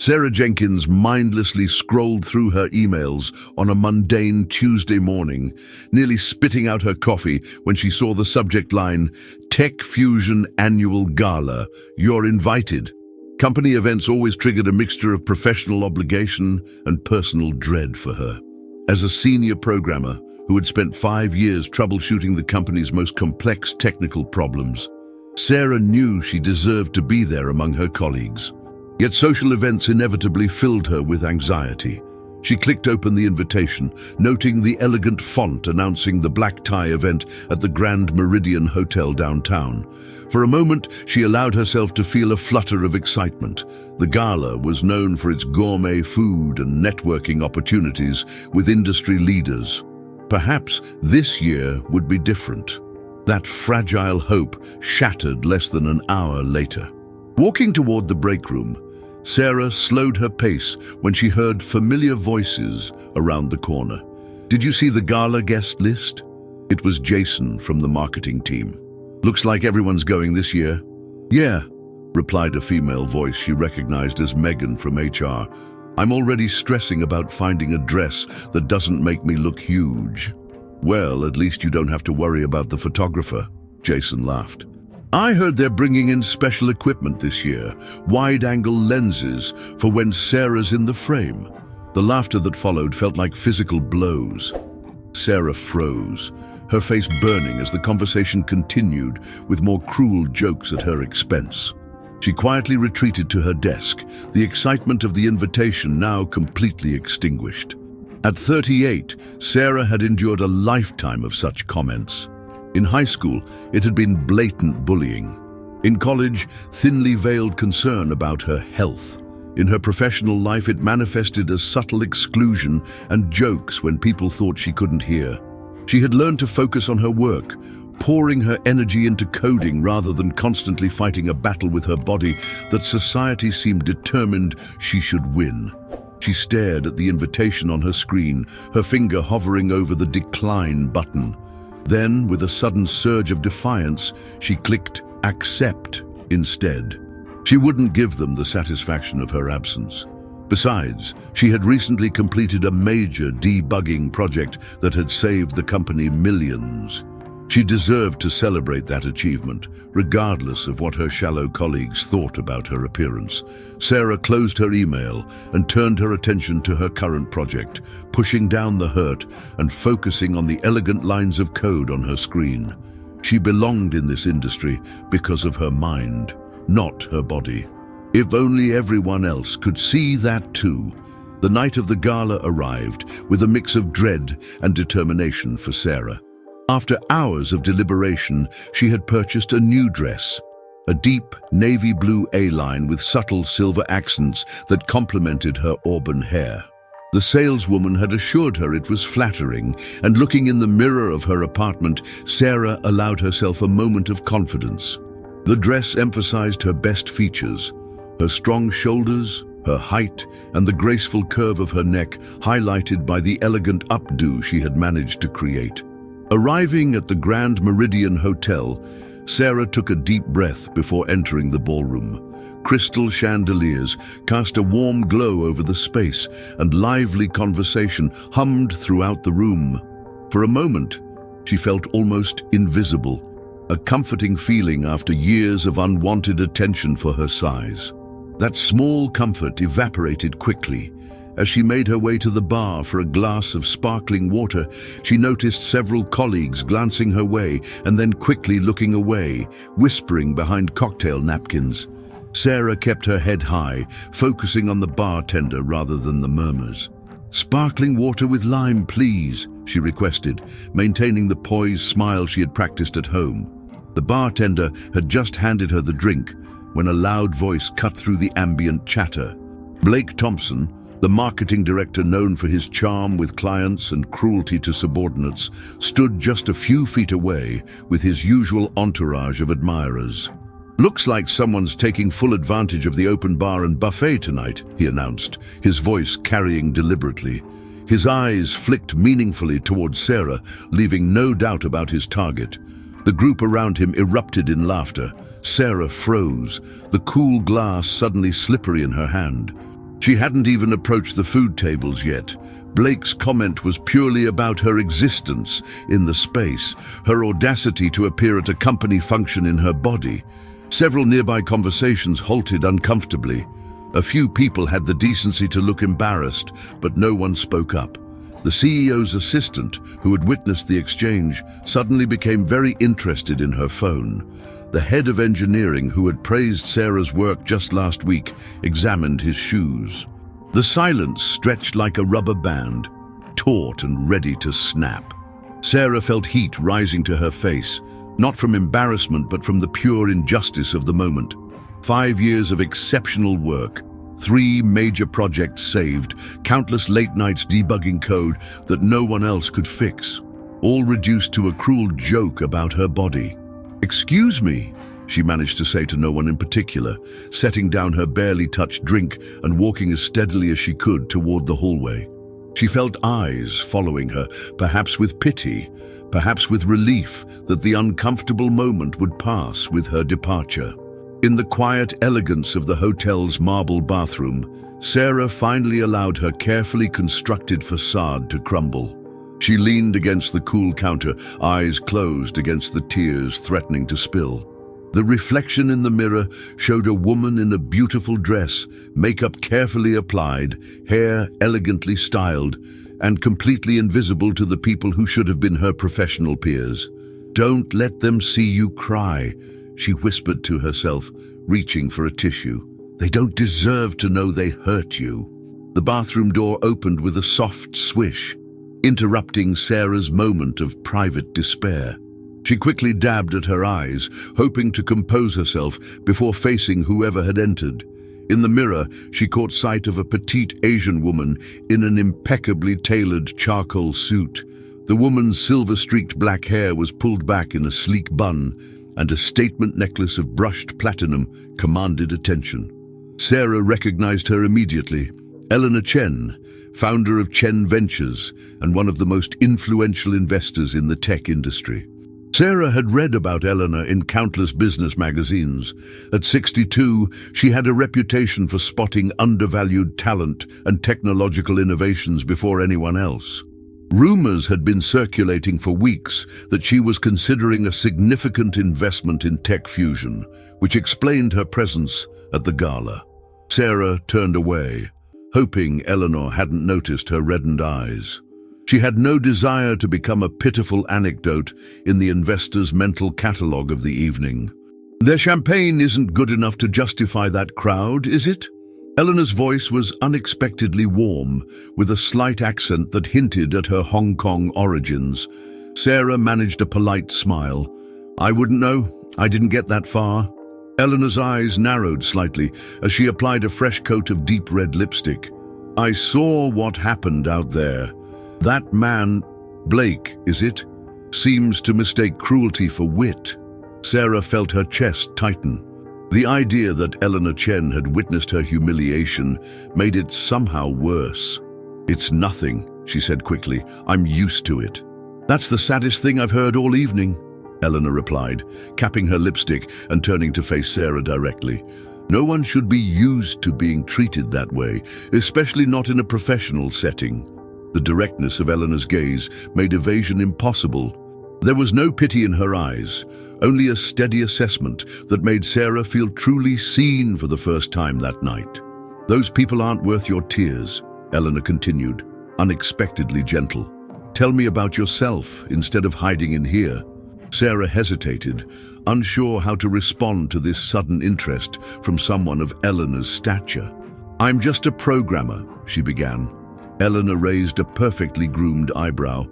Sarah Jenkins mindlessly scrolled through her emails on a mundane Tuesday morning, nearly spitting out her coffee when she saw the subject line, "Tech Fusion Annual Gala, You're Invited." Company events always triggered a mixture of professional obligation and personal dread for her. As a senior programmer who had spent 5 years troubleshooting the company's most complex technical problems, Sarah knew she deserved to be there among her colleagues. Yet social events inevitably filled her with anxiety. She clicked open the invitation, noting the elegant font announcing the black tie event at the Grand Meridian Hotel downtown. For a moment, she allowed herself to feel a flutter of excitement. The gala was known for its gourmet food and networking opportunities with industry leaders. Perhaps this year would be different. That fragile hope shattered less than an hour later. Walking toward the break room, Sarah slowed her pace when she heard familiar voices around the corner. "Did you see the gala guest list?" It was Jason from the marketing team. "Looks like everyone's going this year." "Yeah," replied a female voice she recognized as Megan from HR. "I'm already stressing about finding a dress that doesn't make me look huge." "Well, at least you don't have to worry about the photographer," Jason laughed. "I heard they're bringing in special equipment this year, wide-angle lenses for when Sarah's in the frame." The laughter that followed felt like physical blows. Sarah froze, her face burning as the conversation continued with more cruel jokes at her expense. She quietly retreated to her desk, the excitement of the invitation now completely extinguished. At 38, Sarah had endured a lifetime of such comments. In high school, it had been blatant bullying. In college, thinly veiled concern about her health. In her professional life, it manifested as subtle exclusion and jokes when people thought she couldn't hear. She had learned to focus on her work, pouring her energy into coding rather than constantly fighting a battle with her body that society seemed determined she should win. She stared at the invitation on her screen, her finger hovering over the decline button. Then, with a sudden surge of defiance, she clicked accept instead. She wouldn't give them the satisfaction of her absence. Besides, she had recently completed a major debugging project that had saved the company millions. She deserved to celebrate that achievement, regardless of what her shallow colleagues thought about her appearance. Sarah closed her email and turned her attention to her current project, pushing down the hurt and focusing on the elegant lines of code on her screen. She belonged in this industry because of her mind, not her body. If only everyone else could see that too. The night of the gala arrived with a mix of dread and determination for Sarah. After hours of deliberation, she had purchased a new dress, a deep navy blue A-line with subtle silver accents that complemented her auburn hair. The saleswoman had assured her it was flattering, and looking in the mirror of her apartment, Sarah allowed herself a moment of confidence. The dress emphasized her best features, her strong shoulders, her height, and the graceful curve of her neck, highlighted by the elegant updo she had managed to create. Arriving at the Grand Meridian Hotel, Sarah took a deep breath before entering the ballroom. Crystal chandeliers cast a warm glow over the space, and lively conversation hummed throughout the room. For a moment, she felt almost invisible, a comforting feeling after years of unwanted attention for her size. That small comfort evaporated quickly. As she made her way to the bar for a glass of sparkling water, she noticed several colleagues glancing her way and then quickly looking away, whispering behind cocktail napkins. Sarah kept her head high, focusing on the bartender rather than the murmurs. "Sparkling water with lime, please," she requested, maintaining the poised smile she had practiced at home. The bartender had just handed her the drink when a loud voice cut through the ambient chatter. Blake Thompson, the marketing director known for his charm with clients and cruelty to subordinates, stood just a few feet away with his usual entourage of admirers. "Looks like someone's taking full advantage of the open bar and buffet tonight," he announced, his voice carrying deliberately. His eyes flicked meaningfully towards Sarah, leaving no doubt about his target. The group around him erupted in laughter. Sarah froze, the cool glass suddenly slippery in her hand. She hadn't even approached the food tables yet. Blake's comment was purely about her existence in the space, her audacity to appear at a company function in her body. Several nearby conversations halted uncomfortably. A few people had the decency to look embarrassed, but no one spoke up. The CEO's assistant, who had witnessed the exchange, suddenly became very interested in her phone. The head of engineering, who had praised Sarah's work just last week, examined his shoes. The silence stretched like a rubber band, taut and ready to snap. Sarah felt heat rising to her face, not from embarrassment but from the pure injustice of the moment. 5 years of exceptional work, 3 major projects saved, countless late nights debugging code that no one else could fix, all reduced to a cruel joke about her body. "Excuse me," she managed to say to no one in particular, setting down her barely touched drink and walking as steadily as she could toward the hallway. She felt eyes following her, perhaps with pity, perhaps with relief that the uncomfortable moment would pass with her departure. In the quiet elegance of the hotel's marble bathroom, Sarah finally allowed her carefully constructed facade to crumble. She leaned against the cool counter, eyes closed against the tears threatening to spill. The reflection in the mirror showed a woman in a beautiful dress, makeup carefully applied, hair elegantly styled, and completely invisible to the people who should have been her professional peers. "Don't let them see you cry," she whispered to herself, reaching for a tissue. "They don't deserve to know they hurt you." The bathroom door opened with a soft swish, interrupting Sarah's moment of private despair. She quickly dabbed at her eyes, hoping to compose herself before facing whoever had entered. In the mirror, she caught sight of a petite Asian woman in an impeccably tailored charcoal suit. The woman's silver-streaked black hair was pulled back in a sleek bun, and a statement necklace of brushed platinum commanded attention. Sarah recognized her immediately. Eleanor Chen, founder of Chen Ventures and one of the most influential investors in the tech industry. Sarah had read about Eleanor in countless business magazines. At 62, she had a reputation for spotting undervalued talent and technological innovations before anyone else. Rumors had been circulating for weeks that she was considering a significant investment in tech fusion, which explained her presence at the gala. Sarah turned away, hoping Eleanor hadn't noticed her reddened eyes. She had no desire to become a pitiful anecdote in the investor's mental catalogue of the evening. "Their champagne isn't good enough to justify that crowd, is it?" Eleanor's voice was unexpectedly warm, with a slight accent that hinted at her Hong Kong origins. Sarah managed a polite smile. "I wouldn't know. I didn't get that far." Eleanor's eyes narrowed slightly as she applied a fresh coat of deep red lipstick. "I saw what happened out there. That man, Blake, is it? Seems to mistake cruelty for wit." Sarah felt her chest tighten. The idea that Eleanor Chen had witnessed her humiliation made it somehow worse. "It's nothing," she said quickly. "I'm used to it." "That's the saddest thing I've heard all evening," Eleanor replied, capping her lipstick and turning to face Sarah directly. "No one should be used to being treated that way, especially not in a professional setting." The directness of Eleanor's gaze made evasion impossible. There was no pity in her eyes, only a steady assessment that made Sarah feel truly seen for the first time that night. "Those people aren't worth your tears," Eleanor continued, unexpectedly gentle. "Tell me about yourself instead of hiding in here." Sarah hesitated, unsure how to respond to this sudden interest from someone of Eleanor's stature. "I'm just a programmer," she began. Eleanor raised a perfectly groomed eyebrow.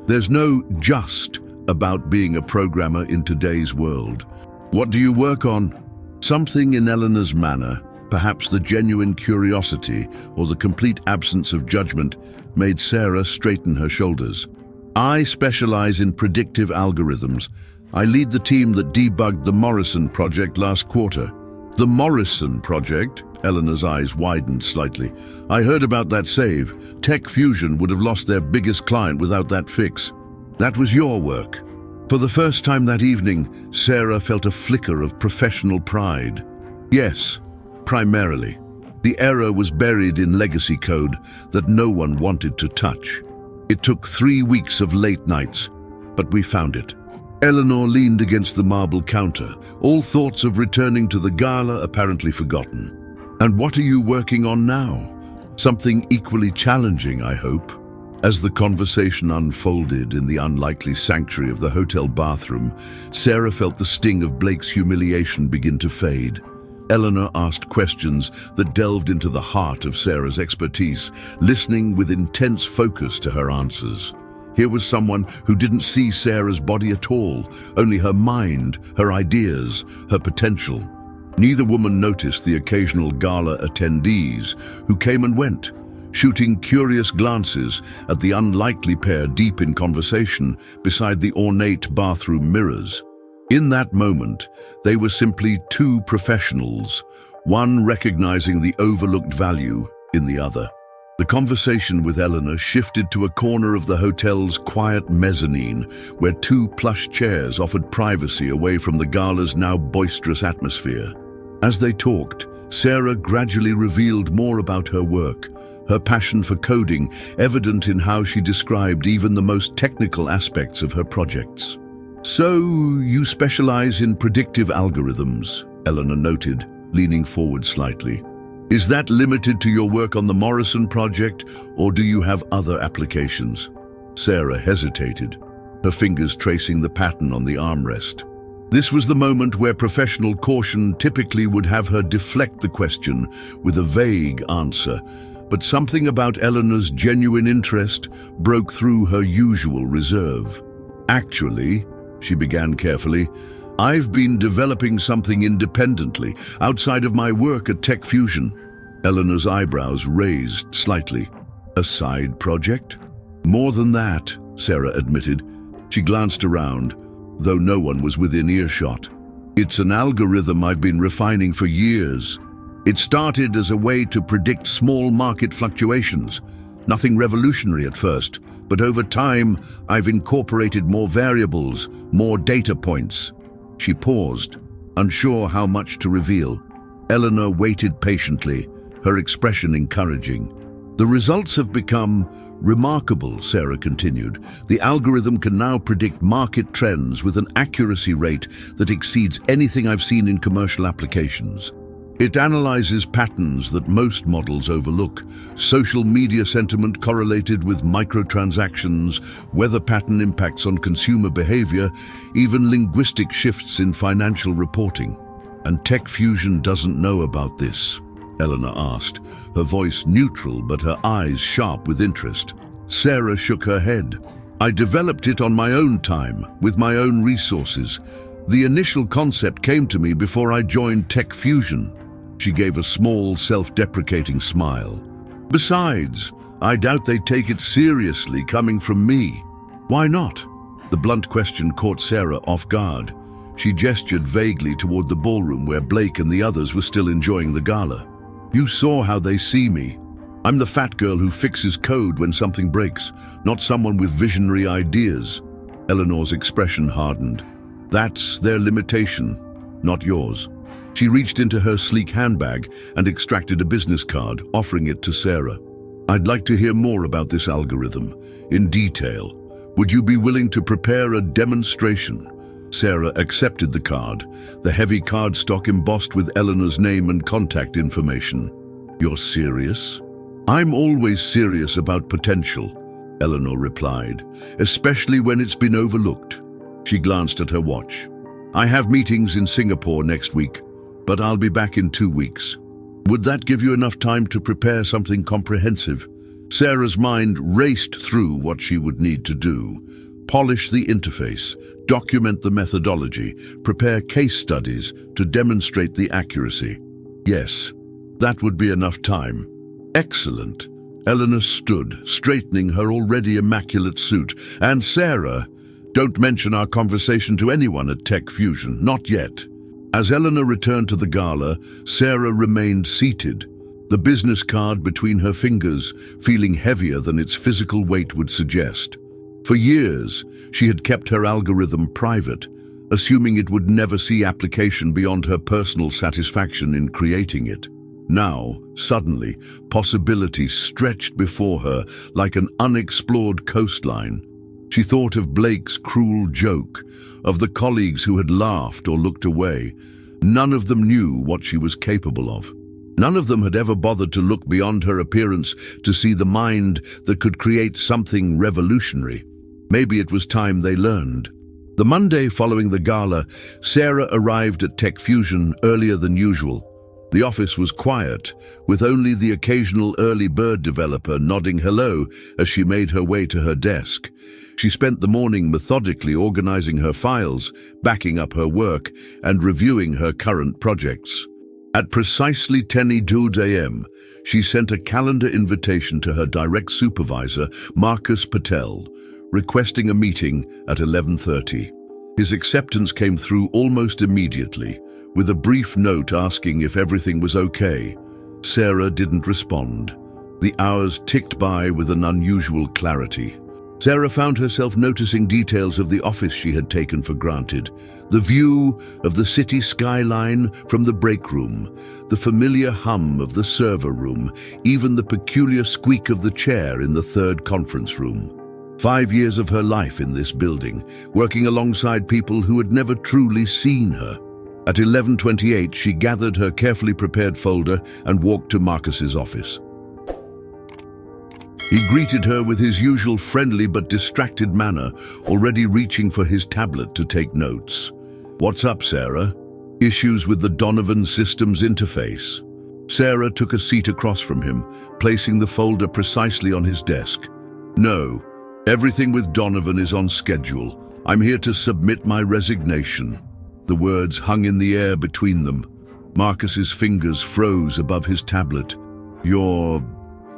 "There's no just about being a programmer in today's world. What do you work on?" Something in Eleanor's manner, perhaps the genuine curiosity or the complete absence of judgment, made Sarah straighten her shoulders. "I specialize in predictive algorithms. I lead the team that debugged the Morrison project last quarter." "The Morrison project?" Eleanor's eyes widened slightly. "I heard about that save. Tech Fusion would have lost their biggest client without that fix. That was your work." For the first time that evening, Sarah felt a flicker of professional pride. "Yes, primarily. The error was buried in legacy code that no one wanted to touch. It took 3 weeks of late nights, but we found it. Eleanor leaned against the marble counter, all thoughts of returning to the gala apparently forgotten. "And what are you working on now? Something equally challenging, I hope." As the conversation unfolded in the unlikely sanctuary of the hotel bathroom, Sarah felt the sting of Blake's humiliation begin to fade. Eleanor asked questions that delved into the heart of Sarah's expertise, listening with intense focus to her answers. Here was someone who didn't see Sarah's body at all, only her mind, her ideas, her potential. Neither woman noticed the occasional gala attendees who came and went, shooting curious glances at the unlikely pair deep in conversation beside the ornate bathroom mirrors. In that moment, they were simply two professionals, one recognizing the overlooked value in the other. The conversation with Eleanor shifted to a corner of the hotel's quiet mezzanine, where two plush chairs offered privacy away from the gala's now boisterous atmosphere. As they talked, Sarah gradually revealed more about her work, her passion for coding evident in how she described even the most technical aspects of her projects. "So, you specialize in predictive algorithms," Eleanor noted, leaning forward slightly. "Is that limited to your work on the Morrison project, or do you have other applications?" Sarah hesitated, her fingers tracing the pattern on the armrest. This was the moment where professional caution typically would have her deflect the question with a vague answer, but something about Eleanor's genuine interest broke through her usual reserve. "Actually," she began carefully, "I've been developing something independently, outside of my work at Tech Fusion." Eleanor's eyebrows raised slightly. "A side project?" "More than that," Sarah admitted. She glanced around, though no one was within earshot. "It's an algorithm I've been refining for years. It started as a way to predict small market fluctuations. Nothing revolutionary at first, but over time I've incorporated more variables, more data points." She paused, unsure how much to reveal. Eleanor waited patiently, her expression encouraging. "The results have become remarkable," Sarah continued. "The algorithm can now predict market trends with an accuracy rate that exceeds anything I've seen in commercial applications. It analyzes patterns that most models overlook: social media sentiment correlated with microtransactions, weather pattern impacts on consumer behavior, even linguistic shifts in financial reporting." "And Tech Fusion doesn't know about this?" Eleanor asked, her voice neutral but her eyes sharp with interest. Sarah shook her head. "I developed it on my own time, with my own resources. The initial concept came to me before I joined Tech Fusion." She gave a small, self-deprecating smile. "Besides, I doubt they take it seriously coming from me." "Why not?" The blunt question caught Sarah off guard. She gestured vaguely toward the ballroom where Blake and the others were still enjoying the gala. "You saw how they see me. I'm the fat girl who fixes code when something breaks, not someone with visionary ideas." Eleanor's expression hardened. "That's their limitation, not yours." She reached into her sleek handbag and extracted a business card, offering it to Sarah. "I'd like to hear more about this algorithm, in detail. Would you be willing to prepare a demonstration?" Sarah accepted the card, the heavy cardstock embossed with Eleanor's name and contact information. "You're serious?" "I'm always serious about potential," Eleanor replied, "especially when it's been overlooked." She glanced at her watch. "I have meetings in Singapore next week, but I'll be back in 2 weeks. Would that give you enough time to prepare something comprehensive?" Sarah's mind raced through what she would need to do. Polish the interface, document the methodology, prepare case studies to demonstrate the accuracy. Yes, that would be enough time. "Excellent." Eleanor stood, straightening her already immaculate suit. "And Sarah, don't mention our conversation to anyone at Tech Fusion, not yet." As Eleanor returned to the gala, Sarah remained seated, the business card between her fingers, feeling heavier than its physical weight would suggest. For years, she had kept her algorithm private, assuming it would never see application beyond her personal satisfaction in creating it. Now, suddenly, possibility stretched before her like an unexplored coastline. She thought of Blake's cruel joke, of the colleagues who had laughed or looked away. None of them knew what she was capable of. None of them had ever bothered to look beyond her appearance to see the mind that could create something revolutionary. Maybe it was time they learned. The Monday following the gala, Sarah arrived at Tech Fusion earlier than usual. The office was quiet, with only the occasional early bird developer nodding hello as she made her way to her desk. She spent the morning methodically organizing her files, backing up her work, and reviewing her current projects. At precisely 10:02 a.m., she sent a calendar invitation to her direct supervisor, Marcus Patel, requesting a meeting at 11:30. His acceptance came through almost immediately, with a brief note asking if everything was okay. Sarah didn't respond. The hours ticked by with an unusual clarity. Sarah found herself noticing details of the office she had taken for granted. The view of the city skyline from the break room, the familiar hum of the server room, even the peculiar squeak of the chair in the third conference room. 5 years of her life in this building, working alongside people who had never truly seen her. At 11:28, she gathered her carefully prepared folder and walked to Marcus's office. He greeted her with his usual friendly but distracted manner, already reaching for his tablet to take notes. "What's up, Sarah?" "Issues with the Donovan Systems interface." Sarah took a seat across from him, placing the folder precisely on his desk. "No, everything with Donovan is on schedule. I'm here to submit my resignation." The words hung in the air between them. Marcus's fingers froze above his tablet. "Your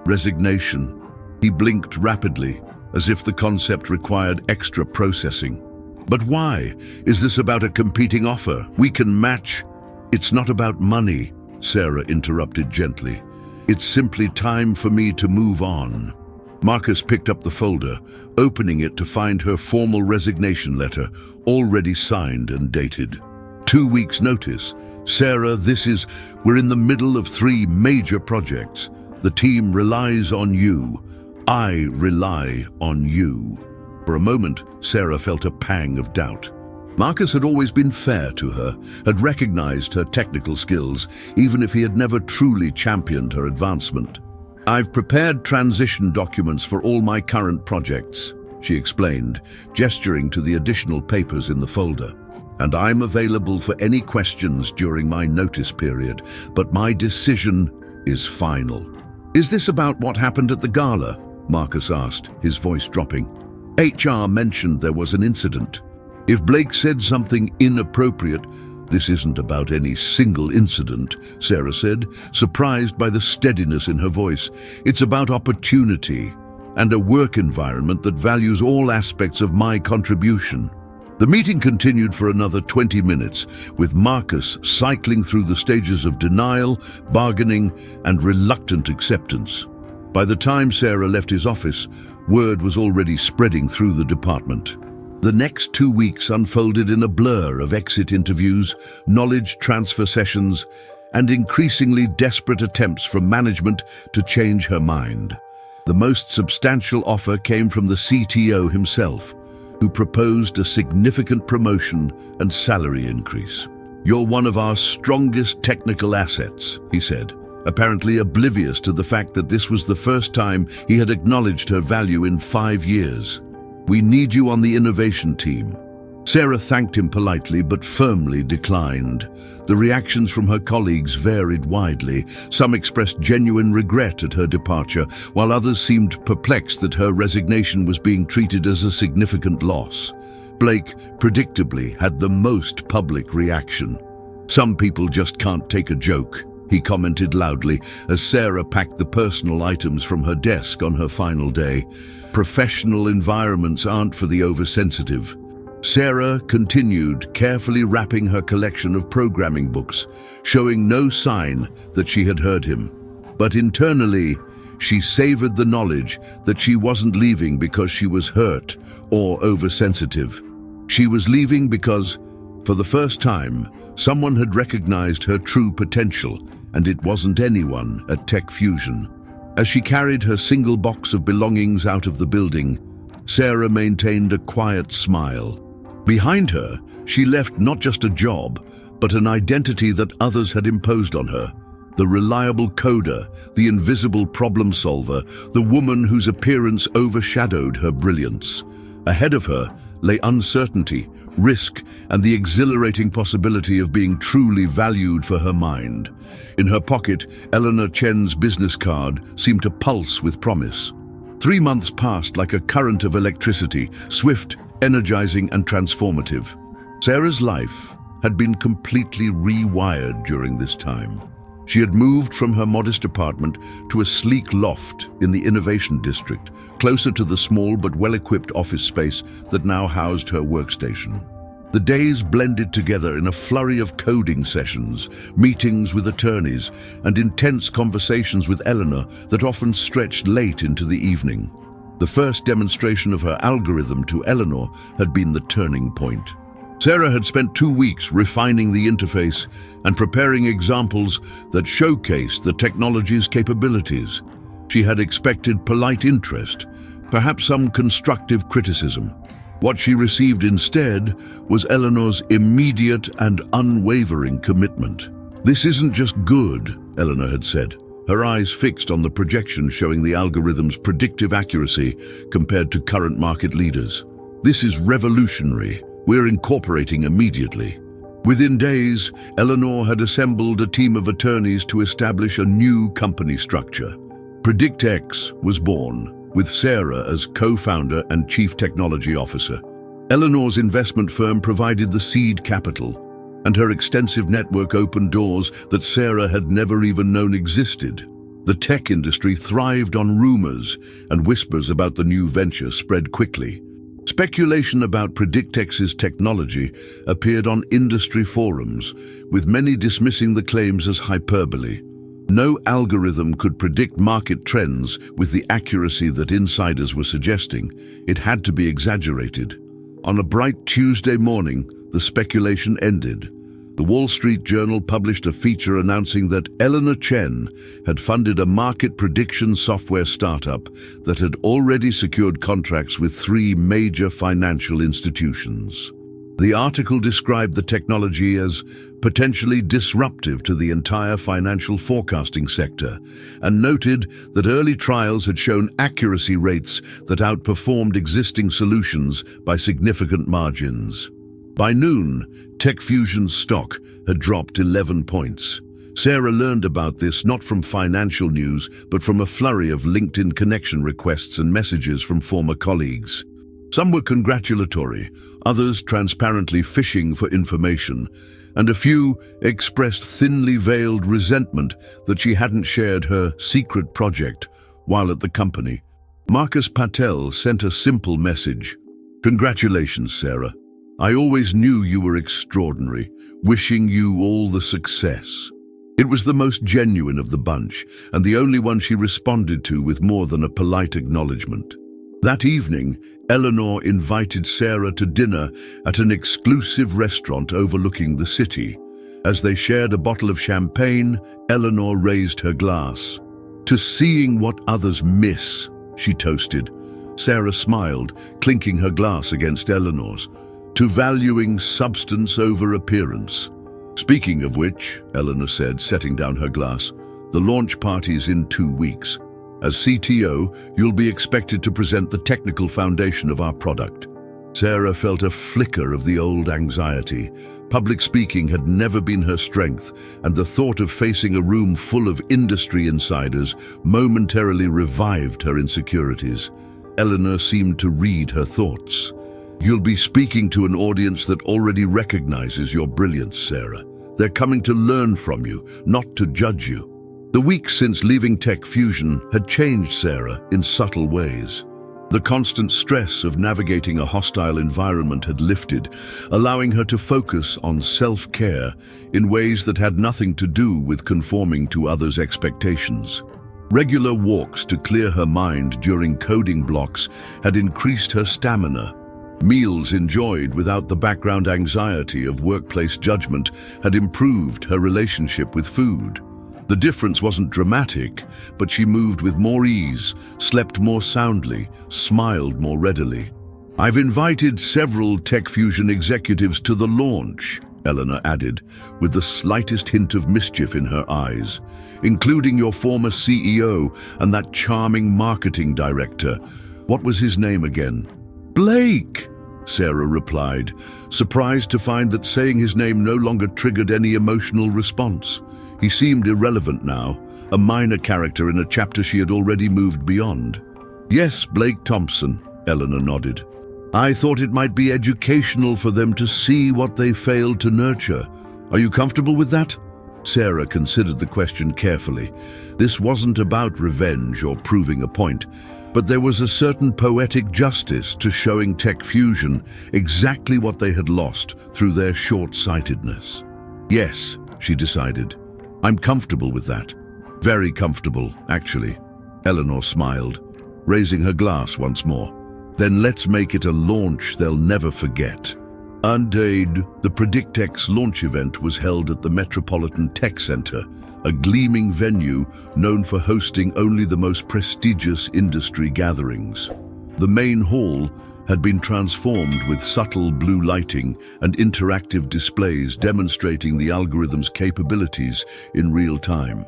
resignation?" He blinked rapidly, as if the concept required extra processing. "But why? Is this about a competing offer? We can match." "It's not about money," Sarah interrupted gently. "It's simply time for me to move on." Marcus picked up the folder, opening it to find her formal resignation letter, already signed and dated. 2 weeks' notice. "Sarah, we're in the middle of 3 major projects. The team relies on you. I rely on you." For a moment, Sarah felt a pang of doubt. Marcus had always been fair to her, had recognized her technical skills, even if he had never truly championed her advancement. "I've prepared transition documents for all my current projects," she explained, gesturing to the additional papers in the folder. "And I'm available for any questions during my notice period, but my decision is final." "Is this about what happened at the gala?" Marcus asked, his voice dropping. "HR mentioned there was an incident. If Blake said something inappropriate—" "This isn't about any single incident," Sarah said, surprised by the steadiness in her voice. "It's about opportunity and a work environment that values all aspects of my contribution." The meeting continued for another 20 minutes, with Marcus cycling through the stages of denial, bargaining, and reluctant acceptance. By the time Sarah left his office, word was already spreading through the department. The next 2 weeks unfolded in a blur of exit interviews, knowledge transfer sessions, and increasingly desperate attempts from management to change her mind. The most substantial offer came from the CTO himself, who proposed a significant promotion and salary increase. "You're one of our strongest technical assets," he said, apparently oblivious to the fact that this was the first time he had acknowledged her value in 5 years. "We need you on the innovation team." Sarah thanked him politely but firmly declined. The reactions from her colleagues varied widely. Some expressed genuine regret at her departure, while others seemed perplexed that her resignation was being treated as a significant loss. Blake, predictably, had the most public reaction. "Some people just can't take a joke," he commented loudly as Sarah packed the personal items from her desk on her final day. "Professional environments aren't for the oversensitive." Sarah continued, carefully wrapping her collection of programming books, showing no sign that she had heard him. But internally, she savored the knowledge that she wasn't leaving because she was hurt or oversensitive. She was leaving because, for the first time, someone had recognized her true potential and it wasn't anyone at Tech Fusion. As she carried her single box of belongings out of the building, Sarah maintained a quiet smile. Behind her, she left not just a job, but an identity that others had imposed on her. The reliable coder, the invisible problem solver, the woman whose appearance overshadowed her brilliance. Ahead of her lay uncertainty, risk, and the exhilarating possibility of being truly valued for her mind. In her pocket, Eleanor Chen's business card seemed to pulse with promise. 3 months passed like a current of electricity, swift, energizing, and transformative. Sarah's life had been completely rewired during this time. She had moved from her modest apartment to a sleek loft in the Innovation District, closer to the small but well-equipped office space that now housed her workstation. The days blended together in a flurry of coding sessions, meetings with attorneys, and intense conversations with Eleanor that often stretched late into the evening. The first demonstration of her algorithm to Eleanor had been the turning point. Sarah had spent 2 weeks refining the interface and preparing examples that showcased the technology's capabilities. She had expected polite interest, perhaps some constructive criticism. What she received instead was Eleanor's immediate and unwavering commitment. "This isn't just good," Eleanor had said, her eyes fixed on the projection showing the algorithm's predictive accuracy compared to current market leaders. "This is revolutionary. We're incorporating immediately." Within days, Eleanor had assembled a team of attorneys to establish a new company structure. PredictX was born, with Sarah as co-founder and chief technology officer. Eleanor's investment firm provided the seed capital, and her extensive network opened doors that Sarah had never even known existed. The tech industry thrived on rumors, and whispers about the new venture spread quickly. Speculation about PredictX's technology appeared on industry forums, with many dismissing the claims as hyperbole. No algorithm could predict market trends with the accuracy that insiders were suggesting. It had to be exaggerated. On a bright Tuesday morning, the speculation ended. The Wall Street Journal published a feature announcing that Eleanor Chen had funded a market prediction software startup that had already secured contracts with 3 major financial institutions. The article described the technology as potentially disruptive to the entire financial forecasting sector and noted that early trials had shown accuracy rates that outperformed existing solutions by significant margins. By noon, Tech Fusion's stock had dropped 11 points. Sarah learned about this not from financial news, but from a flurry of LinkedIn connection requests and messages from former colleagues. Some were congratulatory, others transparently fishing for information, and a few expressed thinly veiled resentment that she hadn't shared her secret project while at the company. Marcus Patel sent a simple message. "Congratulations, Sarah. I always knew you were extraordinary, wishing you all the success." It was the most genuine of the bunch, and the only one she responded to with more than a polite acknowledgement. That evening, Eleanor invited Sarah to dinner at an exclusive restaurant overlooking the city. As they shared a bottle of champagne, Eleanor raised her glass. "To seeing what others miss," she toasted. Sarah smiled, clinking her glass against Eleanor's. "To valuing substance over appearance." "Speaking of which," Eleanor said, setting down her glass, "the launch party's in 2 weeks. As CTO, you'll be expected to present the technical foundation of our product." Sarah felt a flicker of the old anxiety. Public speaking had never been her strength, and the thought of facing a room full of industry insiders momentarily revived her insecurities. Eleanor seemed to read her thoughts. "You'll be speaking to an audience that already recognizes your brilliance, Sarah. They're coming to learn from you, not to judge you." The weeks since leaving Tech Fusion had changed Sarah in subtle ways. The constant stress of navigating a hostile environment had lifted, allowing her to focus on self-care in ways that had nothing to do with conforming to others' expectations. Regular walks to clear her mind during coding blocks had increased her stamina. Meals enjoyed without the background anxiety of workplace judgment had improved her relationship with food. The difference wasn't dramatic, but she moved with more ease, slept more soundly, smiled more readily. "I've invited several Tech Fusion executives to the launch," Eleanor added, with the slightest hint of mischief in her eyes, "including your former CEO and that charming marketing director. What was his name again?" "Blake," Sarah replied, surprised to find that saying his name no longer triggered any emotional response. He seemed irrelevant now, a minor character in a chapter she had already moved beyond. "Yes, Blake Thompson," Eleanor nodded. "I thought it might be educational for them to see what they failed to nurture. Are you comfortable with that?" Sarah considered the question carefully. This wasn't about revenge or proving a point, but there was a certain poetic justice to showing Tech Fusion exactly what they had lost through their short-sightedness. "Yes," she decided. "I'm comfortable with that. Very comfortable, actually." Eleanor smiled, raising her glass once more. "Then let's make it a launch they'll never forget." Indeed, the PredictX launch event was held at the Metropolitan Tech Center, a gleaming venue known for hosting only the most prestigious industry gatherings. The main hall had been transformed with subtle blue lighting and interactive displays demonstrating the algorithm's capabilities in real time.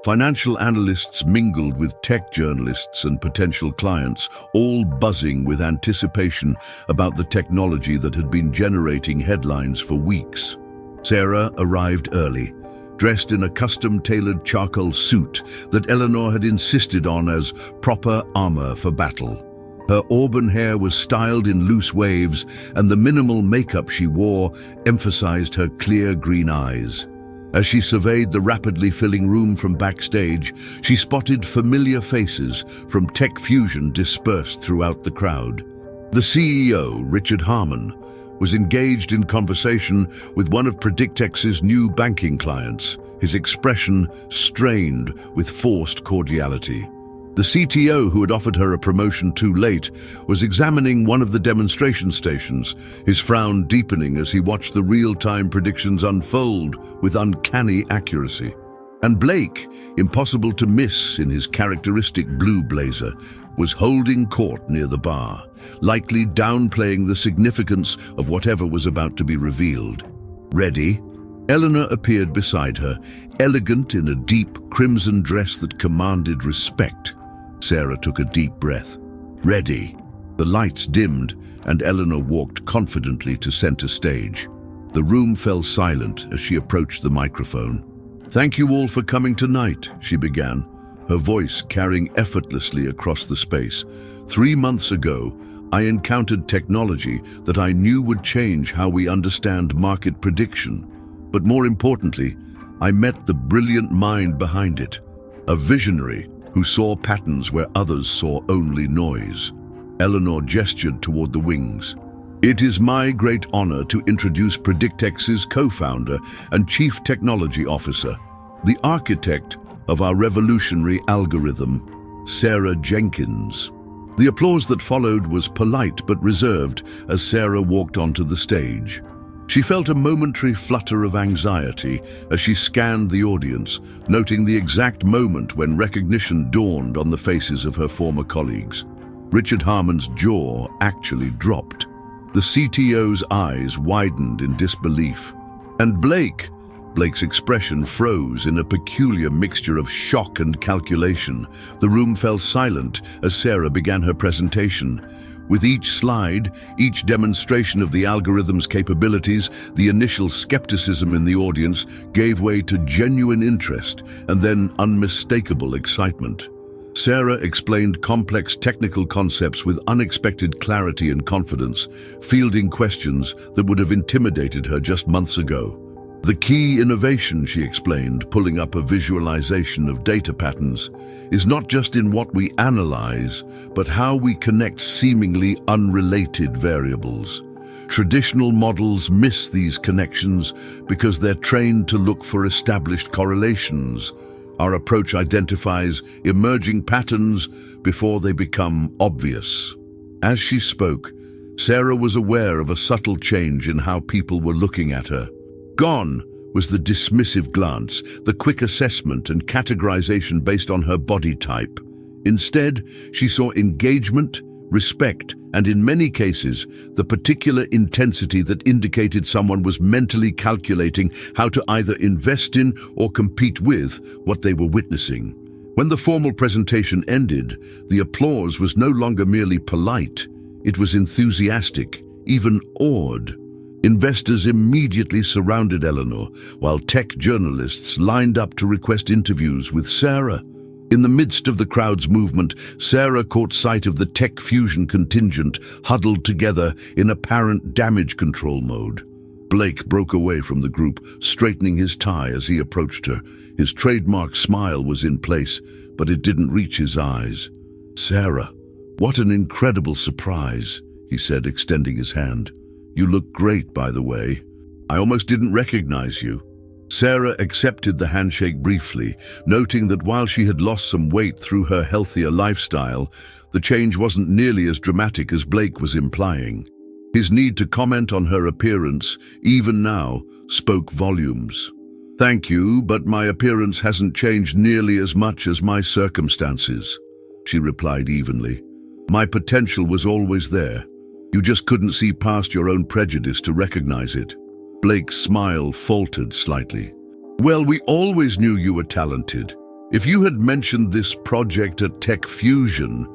Financial analysts mingled with tech journalists and potential clients, all buzzing with anticipation about the technology that had been generating headlines for weeks. Sarah arrived early, dressed in a custom-tailored charcoal suit that Eleanor had insisted on as proper armor for battle. Her auburn hair was styled in loose waves, and the minimal makeup she wore emphasized her clear green eyes. As she surveyed the rapidly filling room from backstage, she spotted familiar faces from Tech Fusion dispersed throughout the crowd. The CEO, Richard Harmon, was engaged in conversation with one of PredictX's new banking clients, his expression strained with forced cordiality. The CTO, who had offered her a promotion too late, was examining one of the demonstration stations, his frown deepening as he watched the real-time predictions unfold with uncanny accuracy. And Blake, impossible to miss in his characteristic blue blazer, was holding court near the bar, likely downplaying the significance of whatever was about to be revealed. "Ready?" Eleanor appeared beside her, elegant in a deep crimson dress that commanded respect. Sarah took a deep breath. "Ready." The lights dimmed, and Eleanor walked confidently to center stage. The room fell silent as she approached the microphone. "Thank you all for coming tonight," she began, her voice carrying effortlessly across the space. 3 months ago, I encountered technology that I knew would change how we understand market prediction. But more importantly, I met the brilliant mind behind it, a visionary who saw patterns where others saw only noise. Eleanor gestured toward the wings. "It is my great honor to introduce PredictX's co-founder and chief technology officer, the architect of our revolutionary algorithm, Sarah Jenkins." The applause that followed was polite but reserved as Sarah walked onto the stage. She felt a momentary flutter of anxiety as she scanned the audience, noting the exact moment when recognition dawned on the faces of her former colleagues. Richard Harmon's jaw actually dropped. The CTO's eyes widened in disbelief. And Blake's expression froze in a peculiar mixture of shock and calculation. The room fell silent as Sarah began her presentation. With each slide, each demonstration of the algorithm's capabilities, the initial skepticism in the audience gave way to genuine interest and then unmistakable excitement. Sarah explained complex technical concepts with unexpected clarity and confidence, fielding questions that would have intimidated her just months ago. The key innovation, she explained, pulling up a visualization of data patterns, is not just in what we analyze, but how we connect seemingly unrelated variables. Traditional models miss these connections because they're trained to look for established correlations. Our approach identifies emerging patterns before they become obvious. As she spoke, Sarah was aware of a subtle change in how people were looking at her. Gone was the dismissive glance, the quick assessment and categorization based on her body type. Instead, she saw engagement, respect, and in many cases, the particular intensity that indicated someone was mentally calculating how to either invest in or compete with what they were witnessing. When the formal presentation ended, the applause was no longer merely polite, it was enthusiastic, even awed. Investors immediately surrounded Eleanor, while tech journalists lined up to request interviews with Sarah. In the midst of the crowd's movement, Sarah caught sight of the tech fusion contingent huddled together in apparent damage control mode. Blake broke away from the group, straightening his tie as he approached her. His trademark smile was in place, but it didn't reach his eyes. "Sarah, what an incredible surprise," he said, extending his hand. "You look great, by the way. I almost didn't recognize you." Sarah accepted the handshake briefly, noting that while she had lost some weight through her healthier lifestyle, the change wasn't nearly as dramatic as Blake was implying. His need to comment on her appearance, even now, spoke volumes. "Thank you, but my appearance hasn't changed nearly as much as my circumstances," she replied evenly. "My potential was always there. You just couldn't see past your own prejudice to recognize it." Blake's smile faltered slightly. "Well, we always knew you were talented. If you had mentioned this project at Tech Fusion,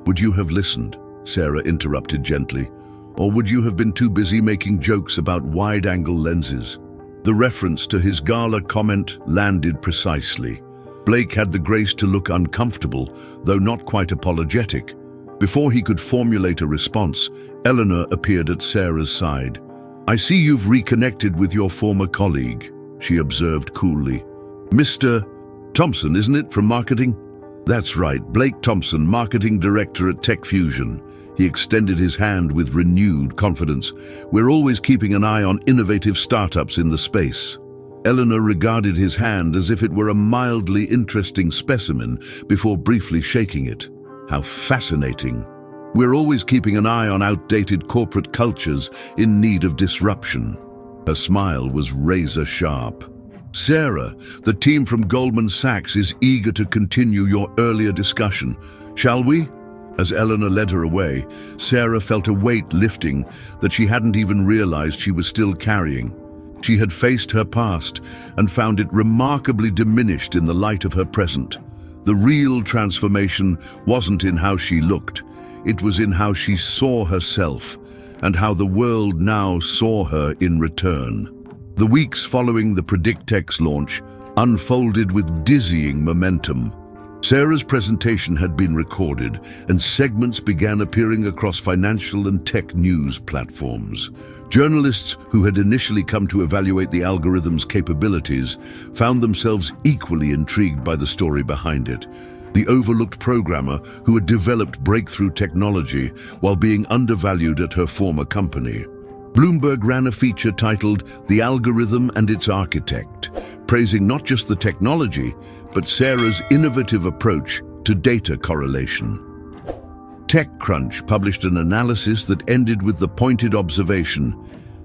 would you have listened?" Sarah interrupted gently. "Or would you have been too busy making jokes about wide-angle lenses?" The reference to his gala comment landed precisely. Blake had the grace to look uncomfortable, though not quite apologetic. Before he could formulate a response, Eleanor appeared at Sarah's side. "I see you've reconnected with your former colleague," she observed coolly. "Mr. Thompson, isn't it, from marketing?" "That's right, Blake Thompson, marketing director at Tech Fusion." He extended his hand with renewed confidence. "We're always keeping an eye on innovative startups in the space." Eleanor regarded his hand as if it were a mildly interesting specimen before briefly shaking it. How fascinating. "We're always keeping an eye on outdated corporate cultures in need of disruption." Her smile was razor sharp. "Sarah, the team from Goldman Sachs is eager to continue your earlier discussion. Shall we?" As Eleanor led her away, Sarah felt a weight lifting that she hadn't even realized she was still carrying. She had faced her past and found it remarkably diminished in the light of her present. The real transformation wasn't in how she looked, it was in how she saw herself and how the world now saw her in return. The weeks following the PredictX launch unfolded with dizzying momentum. Sarah's presentation had been recorded, and segments began appearing across financial and tech news platforms. Journalists who had initially come to evaluate the algorithm's capabilities found themselves equally intrigued by the story behind it. The overlooked programmer who had developed breakthrough technology while being undervalued at her former company. Bloomberg ran a feature titled "The Algorithm and Its Architect," praising not just the technology, but Sarah's innovative approach to data correlation. TechCrunch published an analysis that ended with the pointed observation: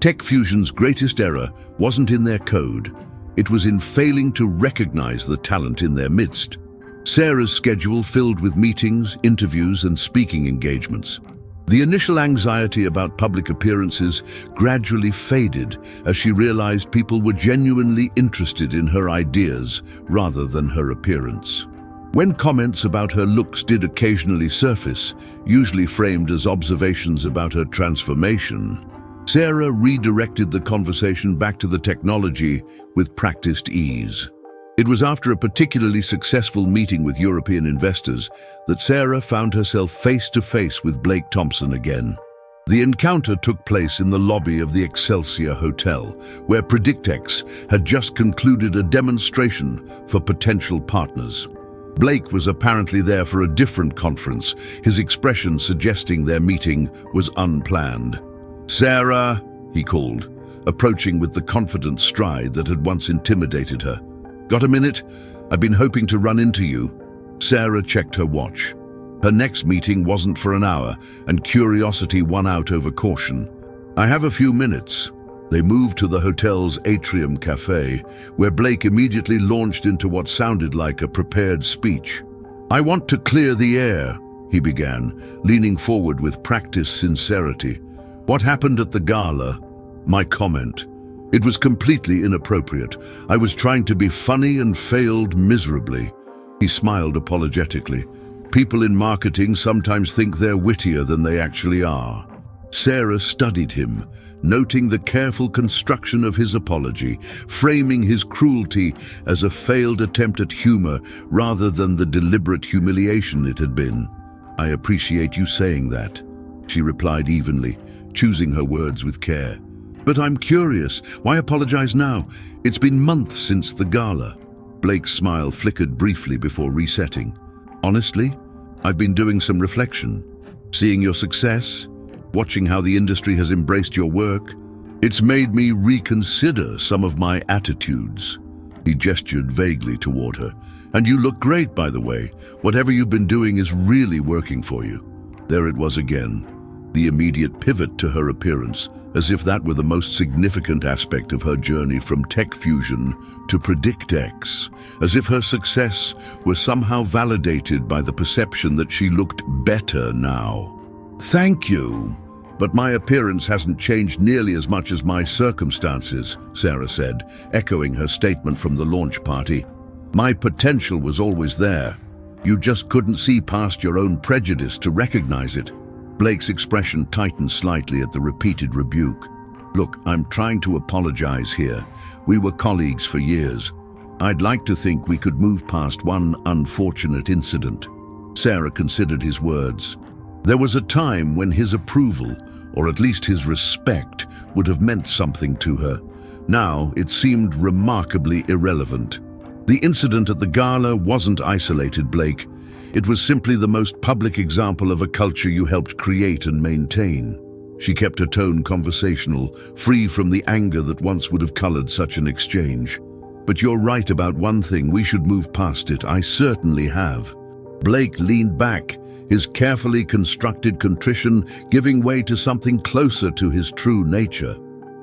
Tech Fusion's greatest error wasn't in their code, it was in failing to recognize the talent in their midst. Sarah's schedule filled with meetings, interviews, and speaking engagements. The initial anxiety about public appearances gradually faded as she realized people were genuinely interested in her ideas rather than her appearance. When comments about her looks did occasionally surface, usually framed as observations about her transformation, Sarah redirected the conversation back to the technology with practiced ease. It was after a particularly successful meeting with European investors that Sarah found herself face-to-face with Blake Thompson again. The encounter took place in the lobby of the Excelsior Hotel, where PredictX had just concluded a demonstration for potential partners. Blake was apparently there for a different conference, his expression suggesting their meeting was unplanned. "Sarah," he called, approaching with the confident stride that had once intimidated her. "Got a minute? I've been hoping to run into you." Sarah checked her watch. Her next meeting wasn't for an hour, and curiosity won out over caution. "I have a few minutes." They moved to the hotel's atrium cafe, where Blake immediately launched into what sounded like a prepared speech. "I want to clear the air," he began, leaning forward with practiced sincerity. "What happened at the gala? My comment. It was completely inappropriate. I was trying to be funny and failed miserably." He smiled apologetically. "People in marketing sometimes think they're wittier than they actually are." Sarah studied him, noting the careful construction of his apology, framing his cruelty as a failed attempt at humor rather than the deliberate humiliation it had been. "I appreciate you saying that," she replied evenly, choosing her words with care. "But I'm curious, why apologize now? It's been months since the gala." Blake's smile flickered briefly before resetting. "Honestly, I've been doing some reflection. Seeing your success, watching how the industry has embraced your work, it's made me reconsider some of my attitudes." He gestured vaguely toward her. "And you look great, by the way. Whatever you've been doing is really working for you." There it was again, the immediate pivot to her appearance, as if that were the most significant aspect of her journey from tech fusion to PredictX, as if her success were somehow validated by the perception that she looked better now. "Thank you, but my appearance hasn't changed nearly as much as my circumstances," Sarah said, echoing her statement from the launch party. "My potential was always there. You just couldn't see past your own prejudice to recognize it." Blake's expression tightened slightly at the repeated rebuke. "Look, I'm trying to apologize here. We were colleagues for years. I'd like to think we could move past one unfortunate incident." Sarah considered his words. There was a time when his approval, or at least his respect, would have meant something to her. Now it seemed remarkably irrelevant. The incident at the gala wasn't isolated, Blake. It was simply the most public example of a culture you helped create and maintain. She kept her tone conversational, free from the anger that once would have colored such an exchange. "But you're right about one thing, we should move past it. I certainly have." Blake leaned back, his carefully constructed contrition giving way to something closer to his true nature.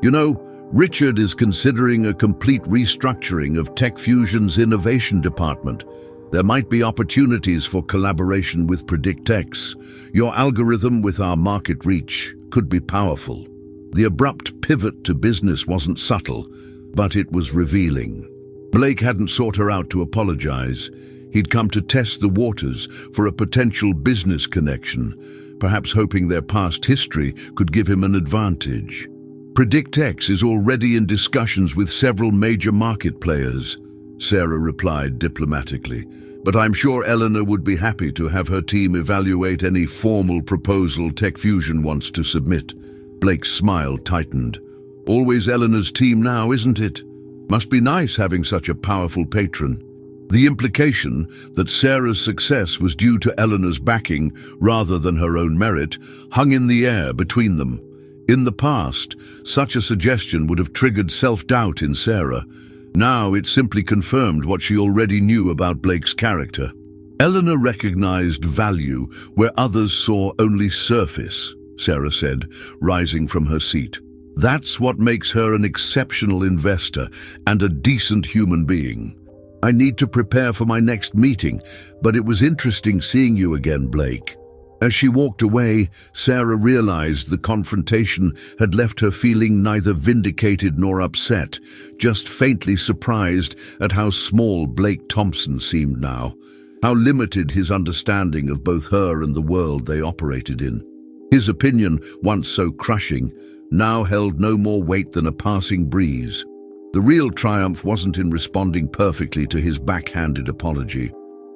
"You know, Richard is considering a complete restructuring of Tech Fusion's innovation department. There might be opportunities for collaboration with PredictX. Your algorithm with our market reach could be powerful." The abrupt pivot to business wasn't subtle, but it was revealing. Blake hadn't sought her out to apologize. He'd come to test the waters for a potential business connection, perhaps hoping their past history could give him an advantage. PredictX is already in discussions with several major market players, Sarah replied diplomatically, "but I'm sure Eleanor would be happy to have her team evaluate any formal proposal Tech Fusion wants to submit." Blake's smile tightened. "Always Eleanor's team now, isn't it? Must be nice having such a powerful patron." The implication that Sarah's success was due to Eleanor's backing rather than her own merit hung in the air between them. In the past, such a suggestion would have triggered self-doubt in Sarah. Now it simply confirmed what she already knew about Blake's character. Eleanor recognized value where others saw only surface, Sarah said, rising from her seat. "That's what makes her an exceptional investor and a decent human being. I need to prepare for my next meeting, but it was interesting seeing you again, Blake." As she walked away, Sarah realized the confrontation had left her feeling neither vindicated nor upset, just faintly surprised at how small Blake Thompson seemed now, how limited his understanding of both her and the world they operated in. His opinion, once so crushing, now held no more weight than a passing breeze. The real triumph wasn't in responding perfectly to his backhanded apology.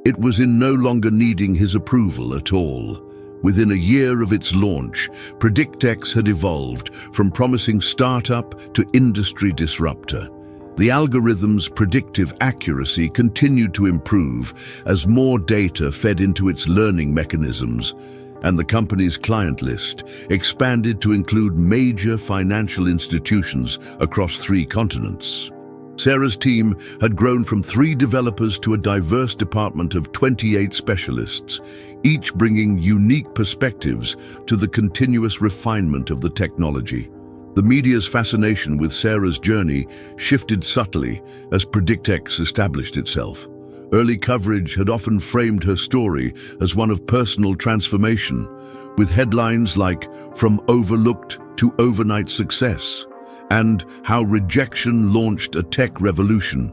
It was in no longer needing his approval at all. Within a year of its launch, PredictX had evolved from promising startup to industry disruptor. The algorithm's predictive accuracy continued to improve as more data fed into its learning mechanisms, and the company's client list expanded to include major financial institutions across 3 continents. Sarah's team had grown from 3 developers to a diverse department of 28 specialists, each bringing unique perspectives to the continuous refinement of the technology. The media's fascination with Sarah's journey shifted subtly as PredictX established itself. Early coverage had often framed her story as one of personal transformation, with headlines like "From Overlooked to Overnight Success" and "How Rejection Launched a Tech Revolution."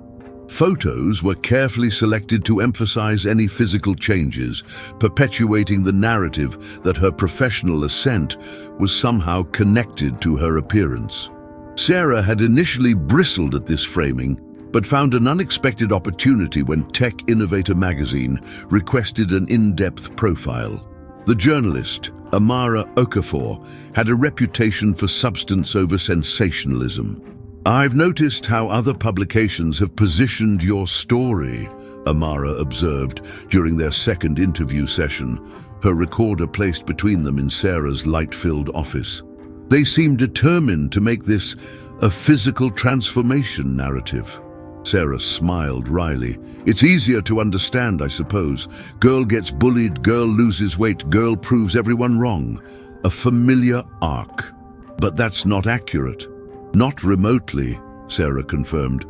Photos were carefully selected to emphasize any physical changes, perpetuating the narrative that her professional ascent was somehow connected to her appearance. Sarah had initially bristled at this framing, but found an unexpected opportunity when Tech Innovator magazine requested an in-depth profile. The journalist, Amara Okafor, had a reputation for substance over sensationalism. "I've noticed how other publications have positioned your story," Amara observed during their second interview session, her recorder placed between them in Sarah's light-filled office. "They seem determined to make this a physical transformation narrative." Sarah smiled wryly. "It's easier to understand, I suppose. Girl gets bullied, girl loses weight, girl proves everyone wrong. A familiar arc. But that's not accurate." "Not remotely," Sarah confirmed.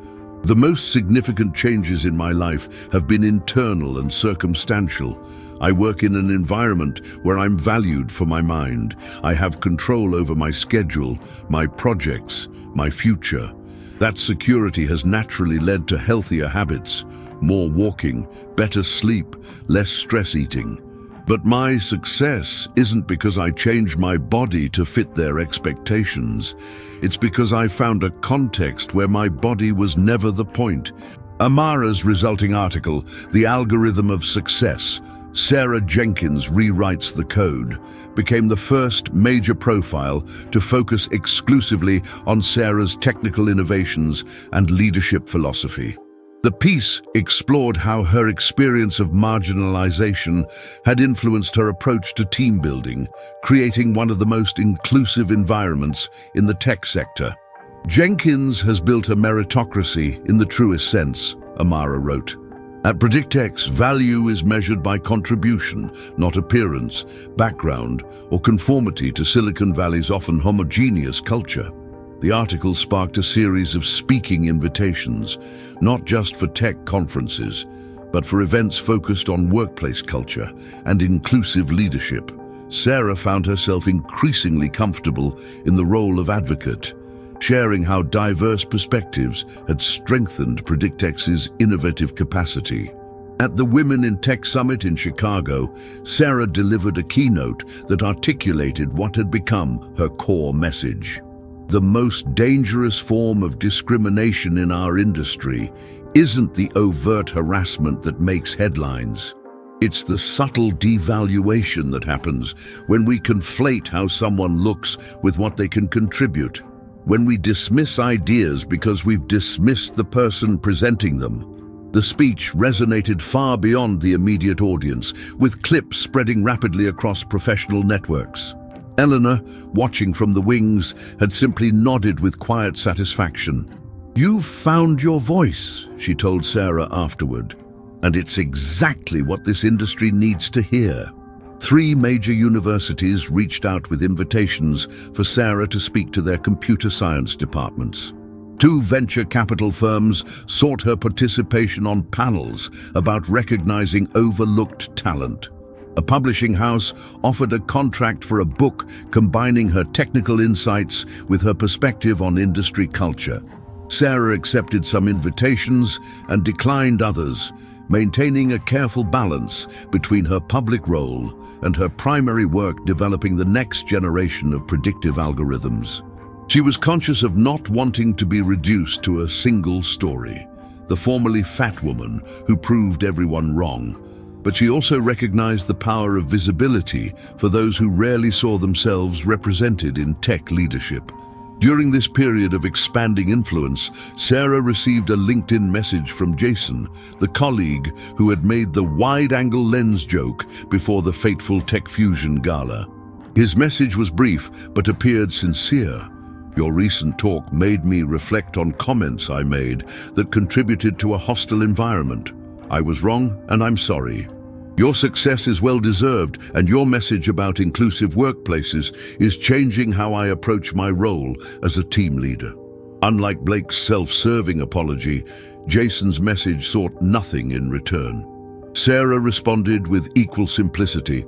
"The most significant changes in my life have been internal and circumstantial. I work in an environment where I'm valued for my mind. I have control over my schedule, my projects, my future. That security has naturally led to healthier habits, more walking, better sleep, less stress eating. But my success isn't because I changed my body to fit their expectations. It's because I found a context where my body was never the point." Amara's resulting article, "The Algorithm of Success, Sarah Jenkins Rewrites the Code," became the first major profile to focus exclusively on Sarah's technical innovations and leadership philosophy. The piece explored how her experience of marginalization had influenced her approach to team building, creating one of the most inclusive environments in the tech sector. "Jenkins has built a meritocracy in the truest sense," Amara wrote. "At PredictX, value is measured by contribution, not appearance, background, or conformity to Silicon Valley's often homogeneous culture." The article sparked a series of speaking invitations, not just for tech conferences, but for events focused on workplace culture and inclusive leadership. Sarah found herself increasingly comfortable in the role of advocate, sharing how diverse perspectives had strengthened PredictX's innovative capacity. At the Women in Tech Summit in Chicago, Sarah delivered a keynote that articulated what had become her core message. "The most dangerous form of discrimination in our industry isn't the overt harassment that makes headlines. It's the subtle devaluation that happens when we conflate how someone looks with what they can contribute, when we dismiss ideas because we've dismissed the person presenting them." The speech resonated far beyond the immediate audience, with clips spreading rapidly across professional networks. Eleanor, watching from the wings, had simply nodded with quiet satisfaction. "You've found your voice," she told Sarah afterward, "and it's exactly what this industry needs to hear." 3 major universities reached out with invitations for Sarah to speak to their computer science departments. 2 venture capital firms sought her participation on panels about recognizing overlooked talent. A publishing house offered a contract for a book combining her technical insights with her perspective on industry culture. Sarah accepted some invitations and declined others, maintaining a careful balance between her public role and her primary work developing the next generation of predictive algorithms. She was conscious of not wanting to be reduced to a single story, the formerly fat woman who proved everyone wrong. But she also recognized the power of visibility for those who rarely saw themselves represented in tech leadership. During this period of expanding influence, Sarah received a LinkedIn message from Jason, the colleague who had made the wide-angle lens joke before the fateful Tech Fusion gala. His message was brief but appeared sincere. "Your recent talk made me reflect on comments I made that contributed to a hostile environment. I was wrong and I'm sorry. Your success is well-deserved, and your message about inclusive workplaces is changing how I approach my role as a team leader." Unlike Blake's self-serving apology, Jason's message sought nothing in return. Sarah responded with equal simplicity.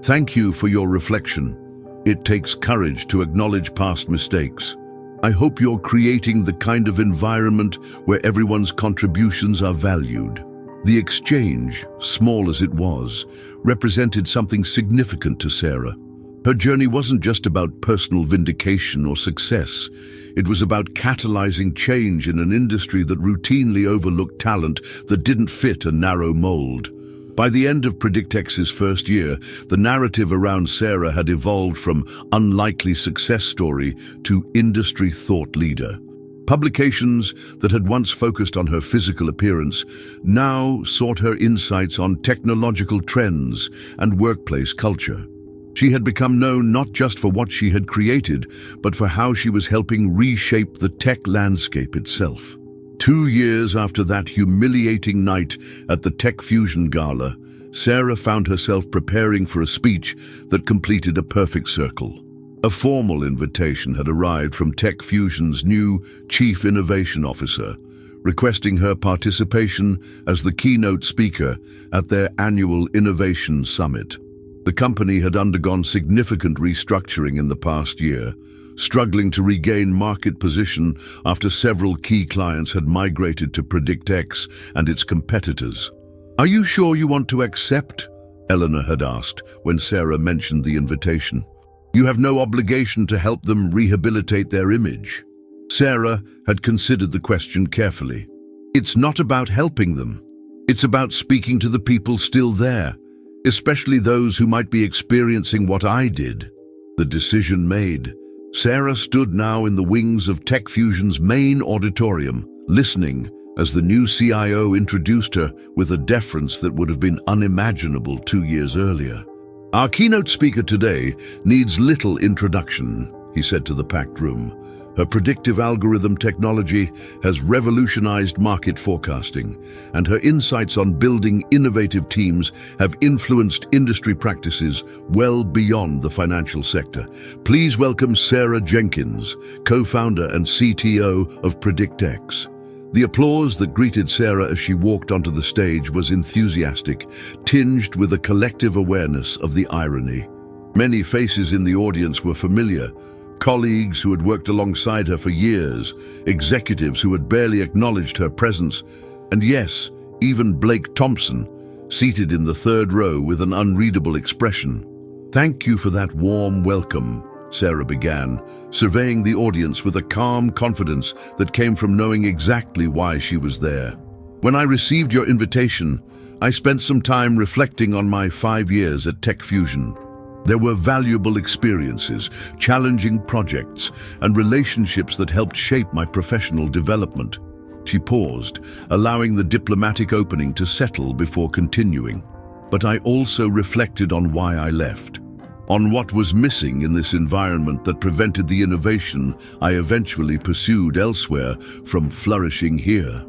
"Thank you for your reflection. It takes courage to acknowledge past mistakes. I hope you're creating the kind of environment where everyone's contributions are valued." The exchange, small as it was, represented something significant to Sarah. Her journey wasn't just about personal vindication or success. It was about catalyzing change in an industry that routinely overlooked talent that didn't fit a narrow mold. By the end of PredictX's first year, the narrative around Sarah had evolved from unlikely success story to industry thought leader. Publications that had once focused on her physical appearance now sought her insights on technological trends and workplace culture. She had become known not just for what she had created, but for how she was helping reshape the tech landscape itself. 2 years after that humiliating night at the Tech Fusion Gala, Sarah found herself preparing for a speech that completed a perfect circle. A formal invitation had arrived from Tech Fusion's new Chief Innovation Officer, requesting her participation as the keynote speaker at their annual Innovation Summit. The company had undergone significant restructuring in the past year, struggling to regain market position after several key clients had migrated to PredictX and its competitors. "Are you sure you want to accept?" Eleanor had asked when Sarah mentioned the invitation. "You have no obligation to help them rehabilitate their image." Sarah had considered the question carefully. "It's not about helping them. It's about speaking to the people still there, especially those who might be experiencing what I did." The decision made, Sarah stood now in the wings of Tech Fusion's main auditorium, listening as the new CIO introduced her with a deference that would have been unimaginable 2 years earlier. "Our keynote speaker today needs little introduction," he said to the packed room. "Her predictive algorithm technology has revolutionized market forecasting, and her insights on building innovative teams have influenced industry practices well beyond the financial sector. Please welcome Sarah Jenkins, co-founder and CTO of PredictX." The applause that greeted Sarah as she walked onto the stage was enthusiastic, tinged with a collective awareness of the irony. Many faces in the audience were familiar: colleagues who had worked alongside her for years, executives who had barely acknowledged her presence, and yes, even Blake Thompson, seated in the third row with an unreadable expression. "Thank you for that warm welcome," Sarah began, surveying the audience with a calm confidence that came from knowing exactly why she was there. "When I received your invitation, I spent some time reflecting on my 5 years at Tech Fusion. There were valuable experiences, challenging projects, and relationships that helped shape my professional development." She paused, allowing the diplomatic opening to settle before continuing. "But I also reflected on why I left, on what was missing in this environment that prevented the innovation I eventually pursued elsewhere from flourishing here."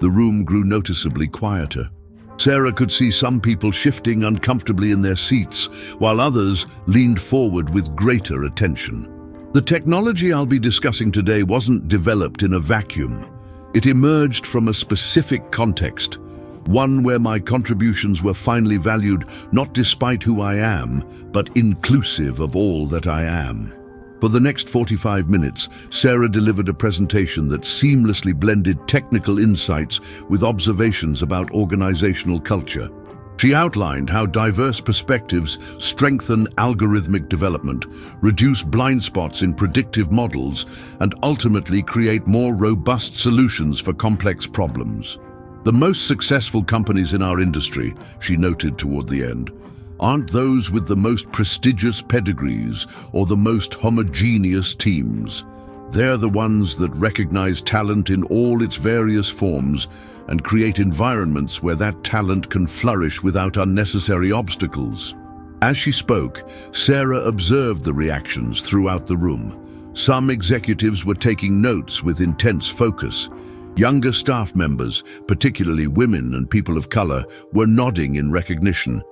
The room grew noticeably quieter. Sarah could see some people shifting uncomfortably in their seats, while others leaned forward with greater attention. "The technology I'll be discussing today wasn't developed in a vacuum. It emerged from a specific context, one where my contributions were finally valued not despite who I am, but inclusive of all that I am." For the next 45 minutes, Sarah delivered a presentation that seamlessly blended technical insights with observations about organizational culture. She outlined how diverse perspectives strengthen algorithmic development, reduce blind spots in predictive models, and ultimately create more robust solutions for complex problems. "The most successful companies in our industry," she noted toward the end, "aren't those with the most prestigious pedigrees or the most homogeneous teams. They're the ones that recognize talent in all its various forms and create environments where that talent can flourish without unnecessary obstacles." As she spoke, Sarah observed the reactions throughout the room. Some executives were taking notes with intense focus. Younger staff members, particularly women and people of color, were nodding in recognition,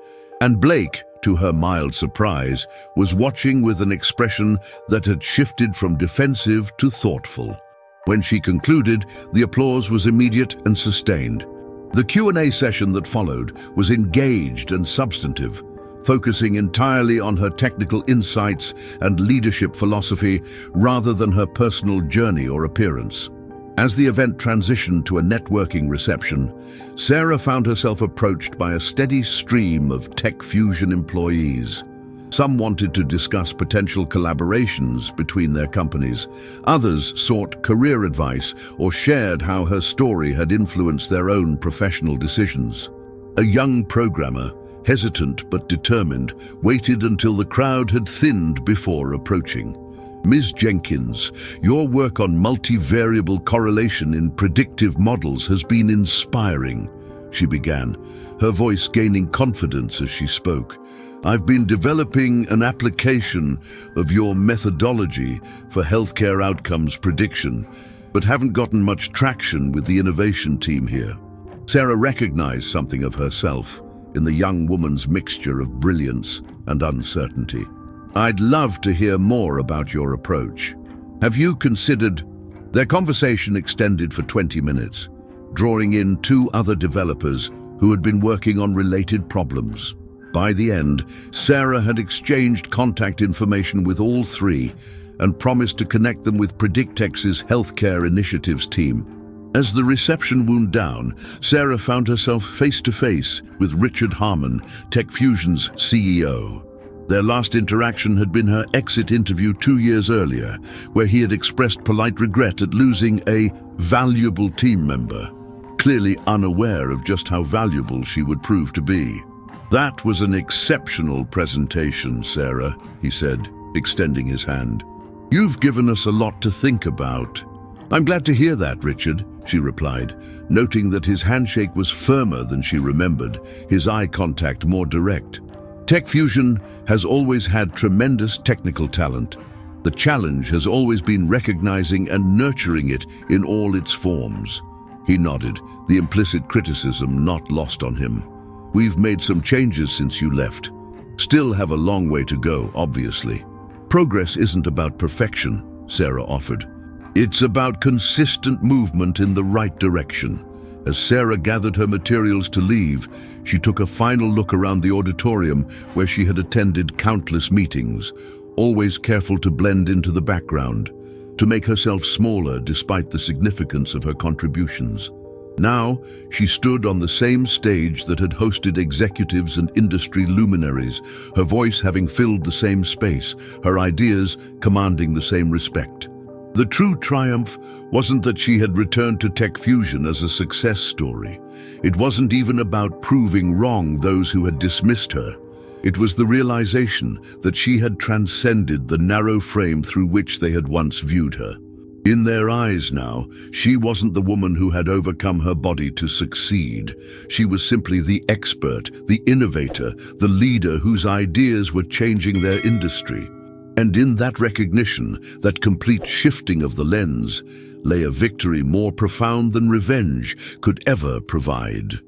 And Blake, to her mild surprise, was watching with an expression that had shifted from defensive to thoughtful. When she concluded, the applause was immediate and sustained. The Q&A session that followed was engaged and substantive, focusing entirely on her technical insights and leadership philosophy rather than her personal journey or appearance. As the event transitioned to a networking reception, Sarah found herself approached by a steady stream of Tech Fusion employees. Some wanted to discuss potential collaborations between their companies. Others sought career advice or shared how her story had influenced their own professional decisions. A young programmer, hesitant but determined, waited until the crowd had thinned before approaching. Ms. Jenkins, your work on multivariable correlation in predictive models has been inspiring, she began, her voice gaining confidence as she spoke. I've been developing an application of your methodology for healthcare outcomes prediction, but haven't gotten much traction with the innovation team here. Sarah recognized something of herself in the young woman's mixture of brilliance and uncertainty. I'd love to hear more about your approach. Have you considered... Their conversation extended for 20 minutes, drawing in two other developers who had been working on related problems. By the end, Sarah had exchanged contact information with all three and promised to connect them with PredictX's healthcare initiatives team. As the reception wound down, Sarah found herself face-to-face with Richard Harmon, Tech Fusion's CEO. Their last interaction had been her exit interview 2 years earlier, where he had expressed polite regret at losing a valuable team member, clearly unaware of just how valuable she would prove to be. That was an exceptional presentation, Sarah, he said, extending his hand. You've given us a lot to think about. I'm glad to hear that, Richard, she replied, noting that his handshake was firmer than she remembered, his eye contact more direct. Tech Fusion has always had tremendous technical talent. The challenge has always been recognizing and nurturing it in all its forms. He nodded, the implicit criticism not lost on him. We've made some changes since you left. Still have a long way to go, obviously. Progress isn't about perfection, Sarah offered. It's about consistent movement in the right direction. As Sarah gathered her materials to leave, she took a final look around the auditorium where she had attended countless meetings, always careful to blend into the background, to make herself smaller despite the significance of her contributions. Now, she stood on the same stage that had hosted executives and industry luminaries, her voice having filled the same space, her ideas commanding the same respect. The true triumph wasn't that she had returned to Tech Fusion as a success story. It wasn't even about proving wrong those who had dismissed her. It was the realization that she had transcended the narrow frame through which they had once viewed her. In their eyes now, she wasn't the woman who had overcome her body to succeed. She was simply the expert, the innovator, the leader whose ideas were changing their industry. And in that recognition, that complete shifting of the lens, lay a victory more profound than revenge could ever provide.